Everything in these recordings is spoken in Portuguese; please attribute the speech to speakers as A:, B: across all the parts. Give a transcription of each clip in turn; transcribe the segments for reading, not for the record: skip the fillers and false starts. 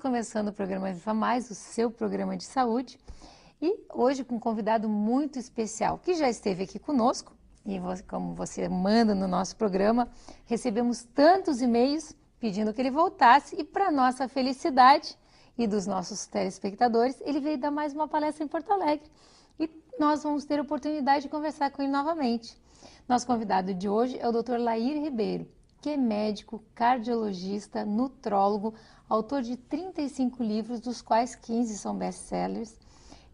A: começando o programa Viva Mais, o seu programa de saúde, e hoje com um convidado muito especial, que já esteve aqui conosco, e como você manda no nosso programa, recebemos tantos e-mails pedindo que ele voltasse, e para nossa felicidade e dos nossos telespectadores, ele veio dar mais uma palestra em Porto Alegre, e nós vamos ter a oportunidade de conversar com ele novamente. Nosso convidado de hoje é o Dr. Lair Ribeiro, que é médico, cardiologista, nutrólogo, autor de 35 livros, dos quais 15 são best-sellers,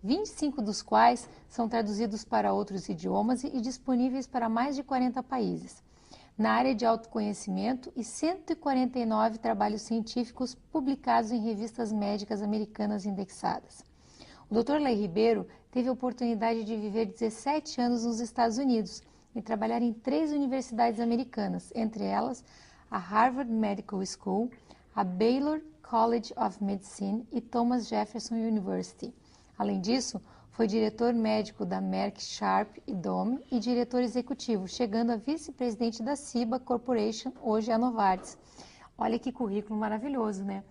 A: 25 dos quais são traduzidos para outros idiomas e disponíveis para mais de 40 países. Na área de autoconhecimento e 149 trabalhos científicos publicados em revistas médicas americanas indexadas. O Dr. Lair Ribeiro teve a oportunidade de viver 17 anos nos Estados Unidos e trabalhar em 3 universidades americanas, entre elas a Harvard Medical School, a Baylor College of Medicine e Thomas Jefferson University. Além disso, foi diretor médico da Merck Sharp e Dohme e diretor executivo, chegando a vice-presidente da Ciba Corporation, hoje a Novartis. Olha que currículo maravilhoso, né?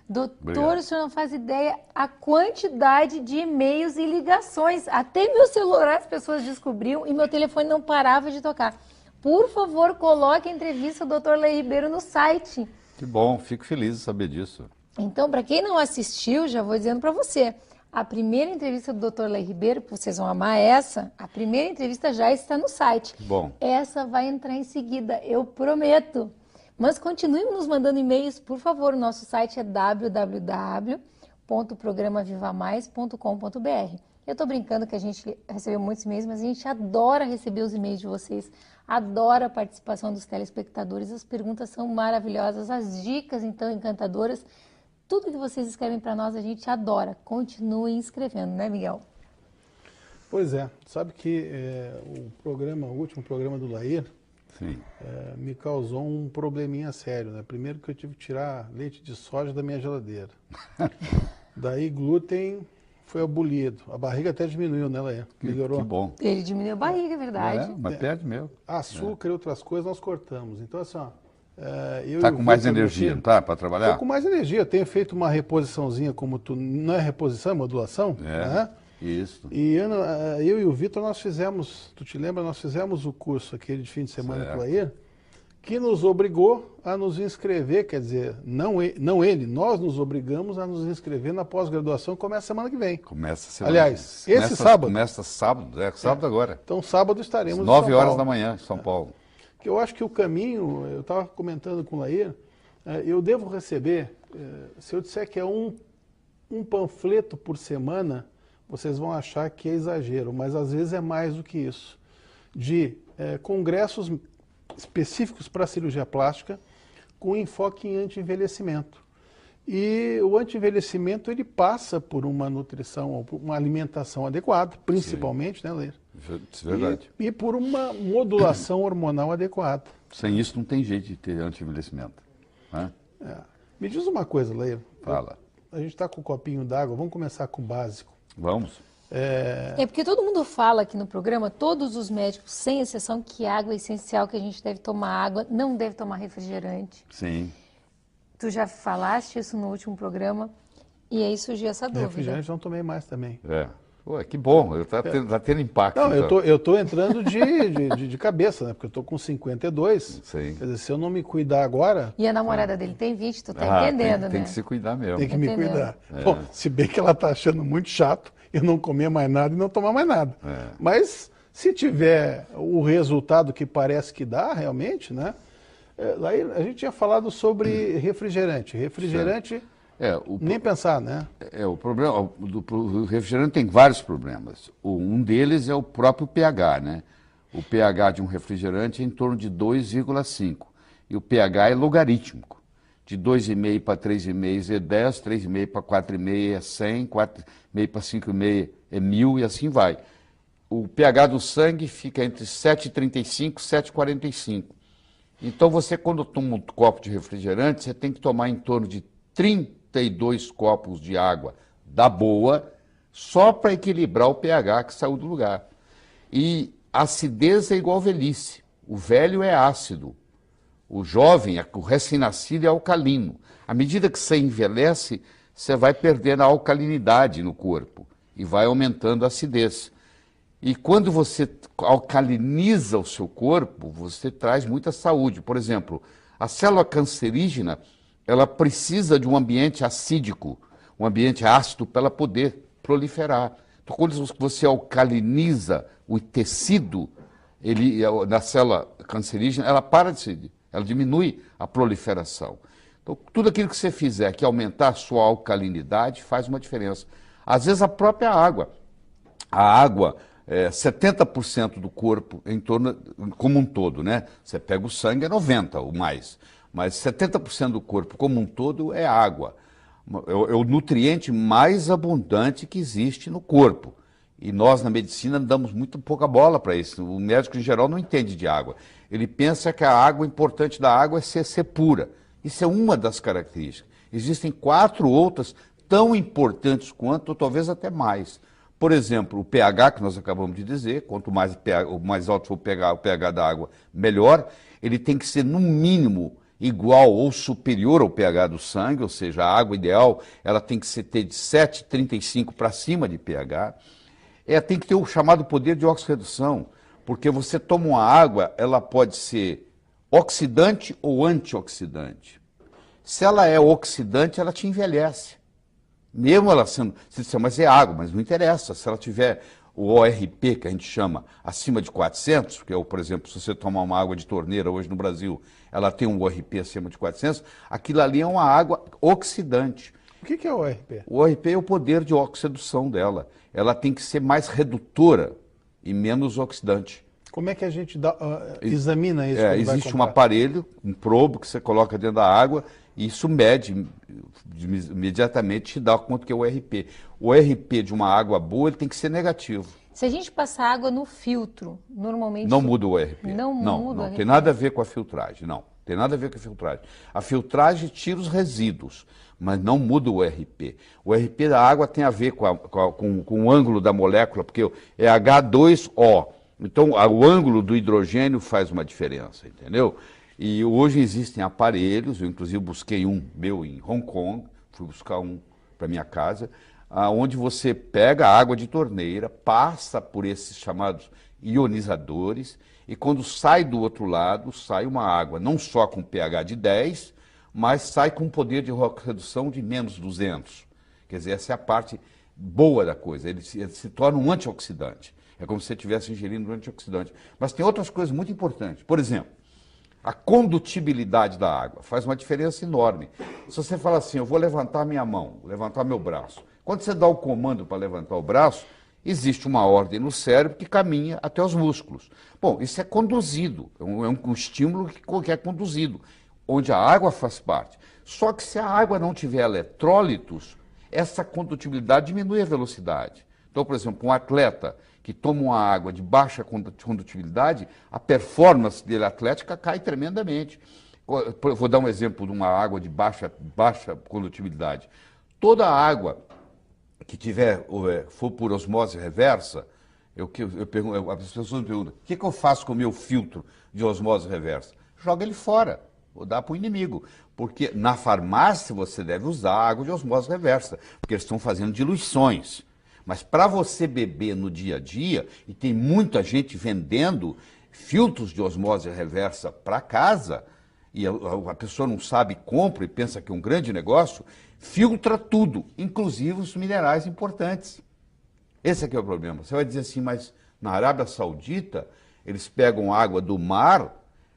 A: Doutor, obrigado. O senhor não faz ideia a quantidade de e-mails e ligações. Até meu celular as pessoas descobriam e meu telefone não parava de tocar. Por favor, coloque a entrevista do Dr. Lair Ribeiro no site.
B: Que bom, fico feliz de saber disso.
A: Então, para quem não assistiu, já vou dizendo para você. A primeira entrevista do Dr. Lair Ribeiro, vocês vão amar essa, a primeira entrevista já está no site.
B: Que bom.
A: Essa vai entrar em seguida, eu prometo. Mas continue nos mandando e-mails, por favor. O nosso site é www.programavivamais.com.br. Eu estou brincando que a gente recebeu muitos e-mails, mas a gente adora receber os e-mails de vocês, adora a participação dos telespectadores, as perguntas são maravilhosas, as dicas, então, encantadoras. Tudo que vocês escrevem para nós, a gente adora. Continuem escrevendo, né, Miguel?
C: Pois é. Sabe que o último programa do Lair, me causou um probleminha sério, né? Primeiro que eu tive que tirar leite de soja da minha geladeira. Daí glúten foi abolido. A barriga até diminuiu, né, Lair? Melhorou.
B: Que bom.
A: Ele diminuiu a barriga, é verdade.
B: Mas perde mesmo.
C: Açúcar e outras coisas nós cortamos. Então, assim, ó,
B: tá com mais energia, não tá? Para trabalhar?
C: Tô com mais energia. Eu tenho feito uma reposiçãozinha, como tu... Não é reposição, é modulação? Né?
B: Isso.
C: E eu e o Vitor, nós fizemos, tu te lembra, nós fizemos o curso aquele de fim de semana com o Lair, que nos obrigou a nos inscrever, quer dizer, não ele, nós nos obrigamos a nos inscrever na pós-graduação que começa semana que vem.
B: Começa semana.
C: Aliás, esse sábado.
B: Começa sábado, sábado agora.
C: Então sábado estaremos
B: 9 horas da manhã em São Paulo.
C: Que eu acho que o caminho, eu estava comentando com o Lair, eu devo receber, se eu disser que é um panfleto por semana, vocês vão achar que é exagero, mas às vezes é mais do que isso. De congressos específicos para cirurgia plástica com enfoque em anti-envelhecimento. E o anti-envelhecimento ele passa por uma nutrição, ou por uma alimentação adequada, principalmente, né, Leir?
B: Isso é verdade.
C: E por uma modulação hormonal adequada.
B: Sem isso não tem jeito de ter anti-envelhecimento. Né?
C: Me diz uma coisa, Leir.
B: Fala.
C: A gente está com um copinho d'água, vamos começar com o básico.
B: Vamos.
A: Porque todo mundo fala aqui no programa, todos os médicos, sem exceção, que água é essencial, que a gente deve tomar água, não deve tomar refrigerante.
B: Sim.
A: Tu já falaste isso no último programa e aí surgiu essa dúvida.
C: Refrigerante não tomei mais também.
B: Pô, que bom, tá tendo impacto.
C: Não, então. eu tô entrando de cabeça, né? Porque eu tô com 52.
B: Sim.
C: Quer dizer, se eu não me cuidar agora...
A: E a namorada dele tem 20, tu tá entendendo, né?
B: Tem que se cuidar mesmo.
C: Tem que me cuidar. Bom, se bem que ela tá achando muito chato eu não comer mais nada e não tomar mais nada. Mas se tiver o resultado que parece que dá, realmente, né? Lá a gente tinha falado sobre refrigerante. Refrigerante... nem pensar, né?
B: O problema do refrigerante tem vários problemas. Um deles é o próprio pH, né? O pH de um refrigerante é em torno de 2,5. E o pH é logarítmico. De 2,5 para 3,5 é 10, 3,5 para 4,5 é 100, 4,5 para 5,5 é 1000 e assim vai. O pH do sangue fica entre 7,35 e 7,45. Então você, quando toma um copo de refrigerante, você tem que tomar em torno de 32 copos de água da boa, só para equilibrar o pH que saiu do lugar. E acidez é igual velhice. O velho é ácido. O jovem, o recém-nascido é alcalino. À medida que você envelhece, você vai perdendo a alcalinidade no corpo e vai aumentando a acidez. E quando você alcaliniza o seu corpo, você traz muita saúde. Por exemplo, a célula cancerígena, ela precisa de um ambiente acídico, um ambiente ácido para ela poder proliferar. Então, quando você alcaliniza o tecido, na célula cancerígena, ela para de se, ela diminui a proliferação. Então, tudo aquilo que você fizer que aumentar a sua alcalinidade faz uma diferença. Às vezes, a própria água. A água, 70% do corpo, em torno, como um todo, né? Você pega o sangue, é 90% ou mais. Mas 70% do corpo, como um todo, é água. É o nutriente mais abundante que existe no corpo. E nós, na medicina, damos muito pouca bola para isso. O médico, em geral, não entende de água. Ele pensa que a água, o importante da água é ser pura. Isso é uma das características. Existem 4 outras tão importantes quanto, ou talvez até mais. Por exemplo, o pH, que nós acabamos de dizer, quanto mais alto for o pH da água, melhor. Ele tem que ser, no mínimo, igual ou superior ao pH do sangue, ou seja, a água ideal ela tem que ter de 7,35 para cima de pH. Tem que ter o chamado poder de oxirredução, porque você toma uma água, ela pode ser oxidante ou antioxidante. Se ela é oxidante, ela te envelhece. Mesmo ela sendo, você diz, mas é água, mas não interessa. Se ela tiver o ORP, que a gente chama, acima de 400, que é, por exemplo, se você tomar uma água de torneira hoje no Brasil, ela tem um ORP acima de 400, aquilo ali é uma água oxidante.
C: O que é o ORP?
B: O ORP é o poder de oxidação dela. Ela tem que ser mais redutora e menos oxidante.
C: Como é que a gente examina isso?
B: Existe um aparelho, um probo que você coloca dentro da água e isso mede, imediatamente te dá quanto que é o ORP. O ORP de uma água boa ele tem que ser negativo.
A: Se a gente passar água no filtro, normalmente...
B: Não muda o ORP.
A: Não muda o ORP.
B: Tem nada a ver com a filtragem, não. Tem nada a ver com a filtragem. A filtragem tira os resíduos, mas não muda o ORP. O ORP da água tem a ver com o ângulo da molécula, porque é H2O. Então, o ângulo do hidrogênio faz uma diferença, entendeu? E hoje existem aparelhos, eu inclusive busquei um meu em Hong Kong, fui buscar um para minha casa, onde você pega a água de torneira, passa por esses chamados ionizadores, e quando sai do outro lado, sai uma água não só com pH de 10, mas sai com poder de redução de menos 200. Quer dizer, essa é a parte boa da coisa, ele se torna um antioxidante. É como se você estivesse ingerindo um antioxidante. Mas tem outras coisas muito importantes. Por exemplo, a condutibilidade da água faz uma diferença enorme. Se você fala assim, eu vou levantar minha mão, levantar meu braço. Quando você dá o comando para levantar o braço, existe uma ordem no cérebro que caminha até os músculos. Bom, isso é conduzido, é um estímulo que é conduzido, onde a água faz parte. Só que se a água não tiver eletrólitos, essa condutibilidade diminui a velocidade. Então, por exemplo, um atleta que toma uma água de baixa condutibilidade, a performance dele atlética cai tremendamente. Vou dar um exemplo de uma água de baixa condutibilidade. Toda água que for por osmose reversa, as pessoas me perguntam, o que eu faço com o meu filtro de osmose reversa? Joga ele fora, ou dá para o inimigo. Porque na farmácia você deve usar água de osmose reversa, porque eles estão fazendo diluições. Mas para você beber no dia a dia, e tem muita gente vendendo filtros de osmose reversa para casa, e a pessoa não sabe, compra e pensa que é um grande negócio, filtra tudo, inclusive os minerais importantes. Esse é que é o problema. Você vai dizer assim, mas na Arábia Saudita, eles pegam água do mar,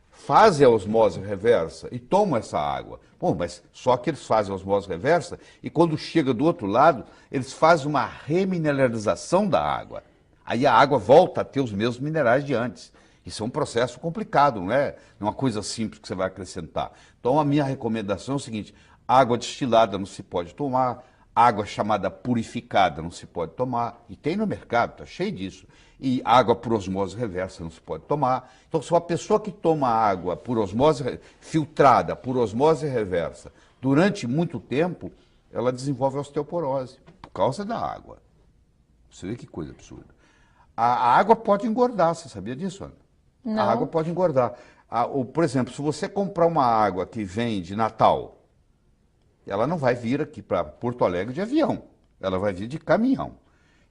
B: fazem a osmose reversa e tomam essa água. Bom, mas só que eles fazem a osmose reversa e quando chega do outro lado, eles fazem uma remineralização da água. Aí a água volta a ter os mesmos minerais de antes. Isso é um processo complicado, não é uma coisa simples que você vai acrescentar. Então a minha recomendação é o seguinte, água destilada não se pode tomar, água chamada purificada não se pode tomar, e tem no mercado, está cheio disso. E água por osmose reversa não se pode tomar. Então, se uma pessoa que toma água por osmose filtrada, por osmose reversa, durante muito tempo, ela desenvolve osteoporose, por causa da água. Você vê que coisa absurda. A água pode engordar, você sabia disso, Ana?
A: Não.
B: A água pode engordar. Por exemplo, se você comprar uma água que vem de Natal, ela não vai vir aqui para Porto Alegre de avião, ela vai vir de caminhão.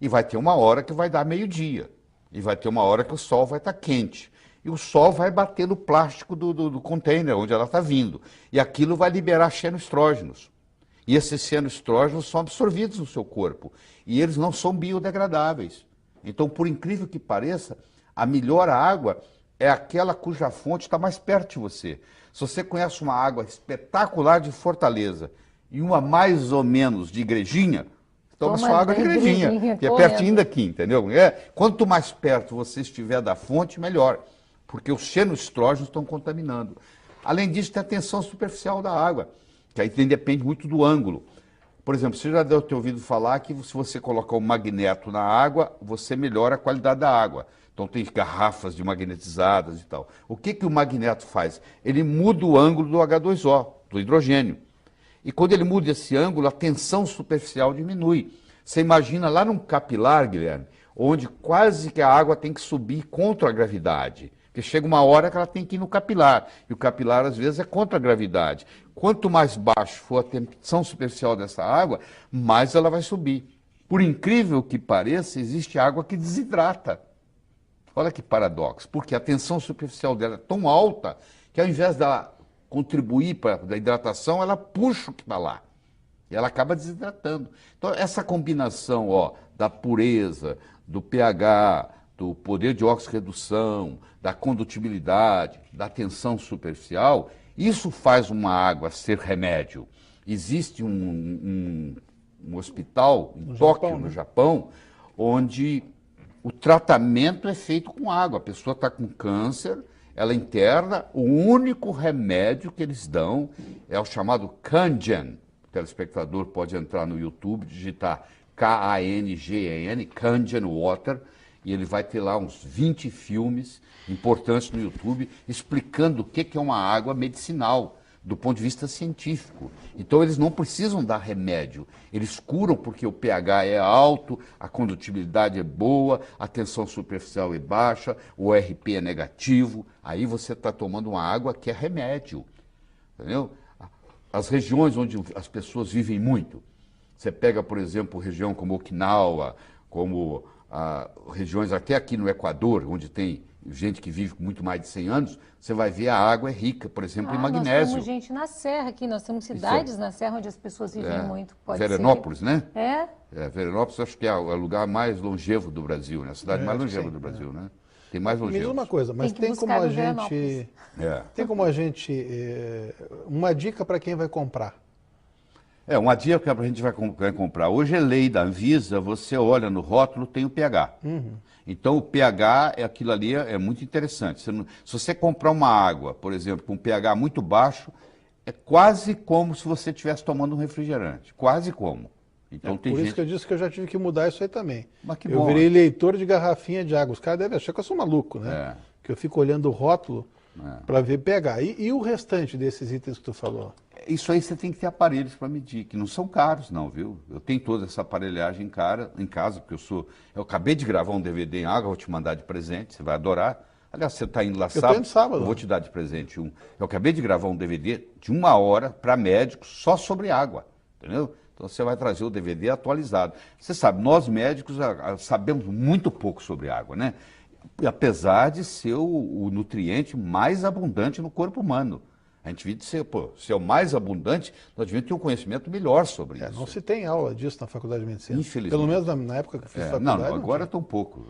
B: E vai ter uma hora que vai dar meio-dia, e vai ter uma hora que o sol vai estar quente. E o sol vai bater no plástico do container onde ela está vindo. E aquilo vai liberar xenoestrógenos. E esses xenoestrógenos são absorvidos no seu corpo. E eles não são biodegradáveis. Então, por incrível que pareça, a melhor água é aquela cuja fonte está mais perto de você. Se você conhece uma água espetacular de Fortaleza e uma mais ou menos de Igrejinha, toma sua água de Igrejinha, que é pertinho daqui, entendeu? Quanto mais perto você estiver da fonte, melhor. Porque os xenoestrógenos estão contaminando. Além disso, tem a tensão superficial da água, que aí depende muito do ângulo. Por exemplo, você já deve ter ouvido falar que se você colocar um magneto na água, você melhora a qualidade da água. Então tem garrafas de magnetizadas e tal. O que o magneto faz? Ele muda o ângulo do H2O, do hidrogênio. E quando ele muda esse ângulo, a tensão superficial diminui. Você imagina lá num capilar, Guilherme, onde quase que a água tem que subir contra a gravidade. Porque chega uma hora que ela tem que ir no capilar, e o capilar às vezes é contra a gravidade. Quanto mais baixo for a tensão superficial dessa água, mais ela vai subir. Por incrível que pareça, existe água que desidrata. Olha que paradoxo, porque a tensão superficial dela é tão alta que ao invés dela contribuir para a hidratação, ela puxa o que está lá. E ela acaba desidratando. Então, essa combinação da pureza, do pH, do poder de oxirredução, da condutibilidade, da tensão superficial, isso faz uma água ser remédio. Existe um hospital em Tóquio, no Japão, onde o tratamento é feito com água. A pessoa está com câncer, ela interna, o único remédio que eles dão é o chamado Kangen. O telespectador pode entrar no YouTube, digitar Kangen, Kangen Water, e ele vai ter lá uns 20 filmes importantes no YouTube explicando o que é uma água medicinal, do ponto de vista científico. Então eles não precisam dar remédio, eles curam porque o pH é alto, a condutibilidade é boa, a tensão superficial é baixa, o RP é negativo, aí você está tomando uma água que é remédio, entendeu? As regiões onde as pessoas vivem muito, você pega, por exemplo, região como Okinawa, como regiões até aqui no Equador, onde tem gente que vive com muito mais de 100 anos, você vai ver a água é rica, por exemplo, em magnésio.
A: Nós temos gente na Serra aqui, nós temos cidades na Serra onde as pessoas vivem muito.
B: Veranópolis, né?
A: É?
B: Veranópolis acho que é o lugar mais longevo do Brasil, né? A cidade mais longeva do Brasil, né? Tem mais longevos.
C: Me diz uma coisa, mas tem como a gente... Tem como a gente... uma dica para quem vai comprar.
B: Uma dica que a gente vai comprar. Hoje é lei da Anvisa, você olha no rótulo, tem o pH. Então o pH, aquilo ali é muito interessante. Se você comprar uma água, por exemplo, com pH muito baixo, é quase como se você estivesse tomando um refrigerante. Quase como. Então, tem
C: por isso que eu disse que eu já tive que mudar isso aí também.
B: Mas que
C: eu
B: bom,
C: virei leitor de garrafinha de água. Os caras devem achar que eu sou maluco, né? Que eu fico olhando o rótulo para ver pH. E o restante desses itens que tu falou?
B: Isso aí você tem que ter aparelhos para medir, que não são caros não, viu? Eu tenho toda essa aparelhagem em casa, porque eu acabei de gravar um DVD em água, vou te mandar de presente, você vai adorar. Aliás, você está indo lá sábado, eu vou te dar de presente Eu acabei de gravar um DVD de 1 hora para médicos só sobre água, entendeu? Então você vai trazer o DVD atualizado. Você sabe, nós médicos sabemos muito pouco sobre água, né? Apesar de ser o nutriente mais abundante no corpo humano. A gente devia ser o mais abundante, nós devíamos ter um conhecimento melhor sobre isso.
C: Não se tem aula disso na Faculdade de Medicina.
B: Infelizmente.
C: Pelo menos na época que eu fiz faculdade.
B: Não, agora tão pouco.